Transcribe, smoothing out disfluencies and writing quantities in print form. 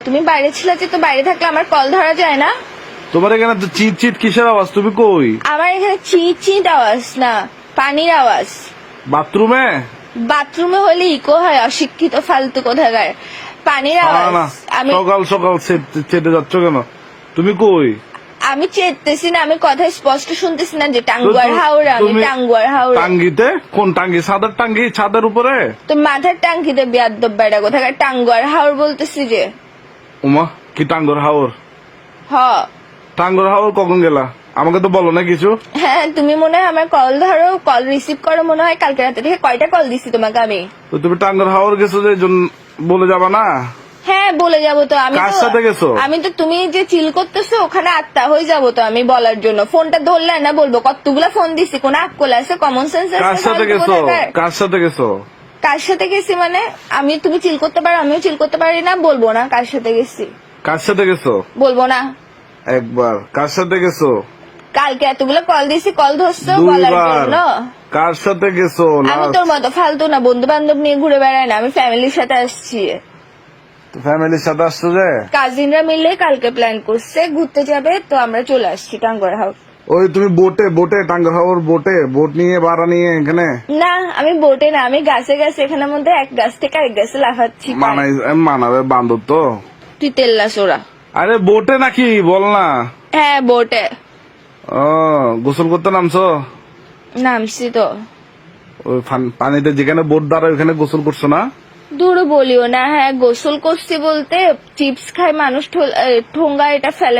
তুমি বাইরে ছিলে যে, তো বাইরে থাকলে আমার কল ধরা যায় না? তোমার এখানে তো চিট চিট কিসের আওয়াজ? তুমি কই? আমার এখানে চিট চিট আওয়াজ না, পানির আওয়াজ। বাথরুমে? বাথরুমে হলে ইকো হয়, অশিক্ষিত ফালতু কোথাকার। পানির আওয়াজ। আমি সকাল সকাল চেটে যাচ্ছ কেন? তুমি কই? আমি চেতেছি না, আমি কথা স্পষ্ট শুনতেছি না যে টাঙ্গুয়ার হাওড়া, আমি টাঙ্গুয়ার হাওড়া। টাঙ্গিতে? কোন টাঙ্গি? ছাদের টাঙ্গি? ছাদের উপরে? তো মাথার টাঙ্কিতে বিয়াদ্দব বেড়া কোথাকার, টাঙ্গুয়ার হাওড় বলতেছি যে। উমা, কি টাঙ্গর হাওর? হ। টাঙ্গর হাওর কখন গেলা? আমাকে তো বলো না কিছু। হ্যাঁ, তুমি মনে হয় আমার কল ধরো, কল রিসিভ করো মনে হয়। কালকে রাতে থেকে কয়টা কল দিছি তোমাকে আমি? তো তুমি টাঙ্গর হাওর গেছো যে বলে যাবা না? হ্যাঁ, বলে যাবো তো। আমি কার সাথে গেছো? আমি তো তুমি যে চিল করতেছো ওখানে আত্মা হয়ে যাবো তো আমি বলার জন্য। ফোনটা ধরলে না বলবো কতগুলা ফোন দিছি, কোন আকল আছে, কমন সেন্স আছে? কার সাথে গেছো? কার সাথে গেছো? কার সাথে গেছি মানে? আমি, তুমি চিল করতে পারো, আমিও চিল করতে পারি না, বলবো না কার সাথে গেছি? কার সাথে গেছো? বলবো না। একবার। কার সাথে গেছো? কালকে এতগুলো কল দিছি, কল ধরছো বলার জন্য। কার সাথে গেছো? আমি তোর মতো ফালতু না, বন্ধু বান্ধব নিয়ে ঘুরে বেড়াই না, আমি ফ্যামিলির সাথে আসছি। ফ্যামিলির সাথে আসছো যে? কাজিনরা মিলে কালকে প্ল্যান করছে ঘুরতে যাবে, তো আমরা চলে আসছি টাঙ্গুয়ার হাওড়। ওই তুমি বোটে টাঙ্গর হাওর বোট নিয়ে ভাড়া নিয়ে এখানে? না, আমি বোটে না, আমি গাছে গাছে, এখানের মধ্যে এক গাছ থেকে আরেক গাছে লাফাচ্ছি। মানাবে বান্ধব তো। তুই তেল্লা সোরা। আরে বোটে নাকি বল না? হ্যাঁ, বোটে। ও, গোসল করতে নামছো? নামছি তো। ওই পানিতে যেখানে বোট দাঁড়ায় ওখানে গোসল করছো না? দূর বলিও না। হ্যাঁ, গোসল করছি বলতে চিপস খায় মানুষ, ঠোঙ্গা এটা ফেলে